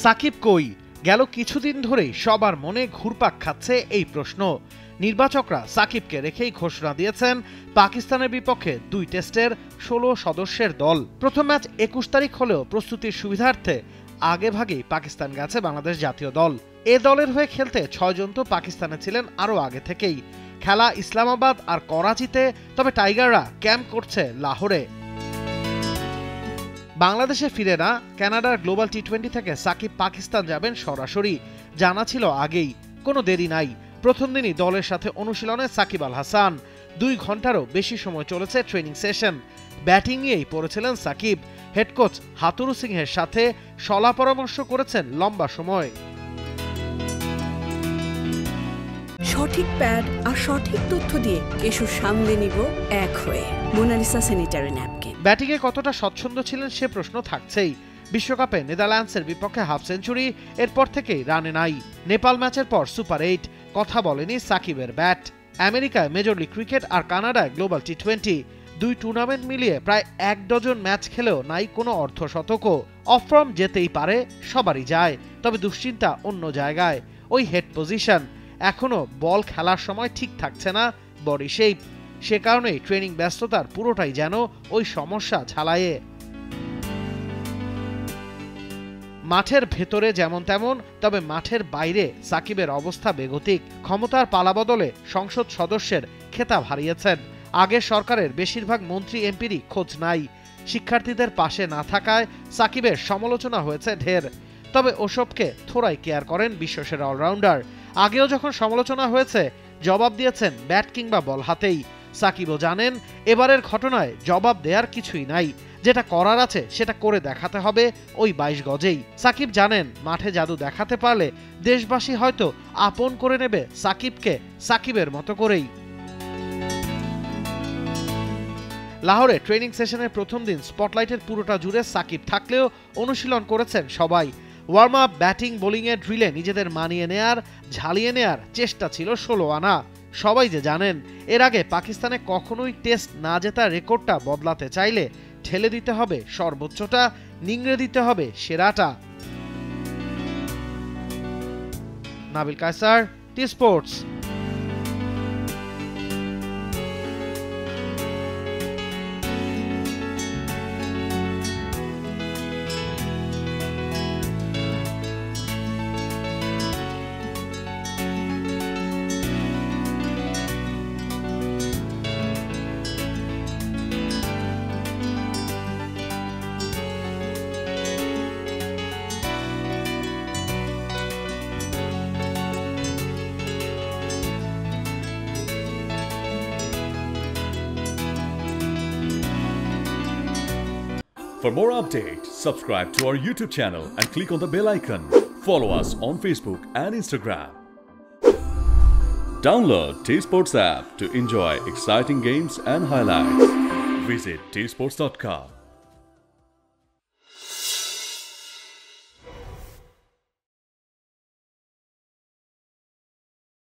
সাকিব কই গেল কিছুদিন ধরেই সবার মনে ঘুরপাক খাচ্ছে এই প্রশ্ন। নির্বাচকরা সাকিবকে রেখেই ঘোষণা দিয়েছেন পাকিস্তানের বিপক্ষে ২ টেস্টের ১৬ সদস্যের দল। প্রথম ম্যাচ ২১ তারিখ হলেও প্রস্তুতির সুবিধার্থে আগেভাগেই পাকিস্তান গেছে বাংলাদেশ জাতীয় দল। এ দলের হয়ে খেলতে ৬ জন তো পাকিস্তানে ছিলেন আরও আগে থেকেই। খেলা ইসলামাবাদ আর করাচিতে, তবে টাইগাররা ক্যাম্প করছে লাহোরে। বাংলাদেশে ফিরে না কানাডার গ্লোবাল টি-20 থেকে সাকিব পাকিস্তান যাবেন সরাসরি, জানা ছিল আগেই, কোনো দেরি নাই। প্রথম দিনই দলের সাথে অনুশীলনে সাকিব আল হাসান। ২ ঘন্টারও বেশি সময় চলেছে ট্রেনিং সেশন। ব্যাটিং নিয়েই পড়েছিলেন সাকিব। হেড কোচ হাতুরু সিংহের সাথে সলা পরামর্শ করেছেন লম্বা সময়। সঠিক প্যাড আর সঠিক তথ্য দিয়ে কেশু সামলে নিব এক হয়ে। Monalisa sanitary napkin. ব্যাটিংয়ে কতটা স্বচ্ছন্দ ছিলেন সে প্রশ্ন থাকছেই। বিশ্বকাপে নেদারল্যান্ডসের বিপক্ষে হাফ সেঞ্চুরি, এরপর থেকেই রানে নাই। নেপাল ম্যাচের পর সুপার ৮, কথা বলেনি সাকিবের ব্যাট। আমেরিকায় মেজর লিগ ক্রিকেট আর কানাডায় গ্লোবাল টি-20, ২ টুর্নামেন্ট মিলিয়ে প্রায় ১ ডজন ম্যাচ খেলেও নাই কোনো অর্ধশতকও। অফ ফর্ম যেতেই পারে, সবারই যায়, তবে দুশ্চিন্তা অন্য জায়গায়। ওই হেড পজিশন, এখনো বল খেলার সময় ঠিক থাকছে না বডি শেপ। সে কারণেই ট্রেনিং ব্যস্ততার পুরোটাই যেন ওই সমস্যা ঝালায়ে। মাঠের ভেতরে যেমন তেমন, তবে মাঠের বাইরে সাকিবের অবস্থা বেগতিক। ক্ষমতার পালাবদলে সংসদ সদস্যের খেতাব হারিয়েছেন। আগের সরকারের বেশিরভাগ মন্ত্রী এমপিরই খোঁজ নাই। শিক্ষার্থীদের পাশে না থাকায় সাকিবের সমালোচনা হয়েছে ঢের, তবে ওসবকে থোড়াই কেয়ার করেন বিশ্বসেরা অলরাউন্ডার। আগেও যখন সমালোচনা হয়েছে জবাব দিয়েছেন ব্যাট কিংবা বল হাতেই। সাকিবও জানেন এবারের ঘটনায় জবাব দেওয়ার কিছুই নাই, যেটা করার আছে সেটা করে দেখাতে হবে ওই ২২ গজেই। সাকিব জানেন মাঠে জাদু দেখাতে পারলে দেশবাসী হয়তো আপন করে নেবে সাকিবকে সাকিবের মতো করেই। লাহোরে ট্রেনিং সেশনের প্রথম দিন স্পটলাইটের পুরোটা জুড়ে সাকিব থাকলেও অনুশীলন করেছেন সবাই। ওয়ার্ম আপ, ব্যাটিং, বোলিংয়ের ড্রিলে নিজেদের মানিয়ে নেয়ার, ঝালিয়ে নেয়ার চেষ্টা ছিল ১৬ আনা। সবাই যে জানেন এর আগে পাকিস্তানে কখনোই টেস্ট না জেতার রেকর্ডটা বদলাতে চাইলে ঠেলে দিতে হবে সর্বোচ্চটা, নিংড়ে দিতে হবে সেরাটা। Nabil Kaiser, T Sports. For more updates, subscribe to our YouTube channel and click on the bell icon. Follow us on Facebook and Instagram. Download T-Sports app to enjoy exciting games and highlights. Visit tsports.com.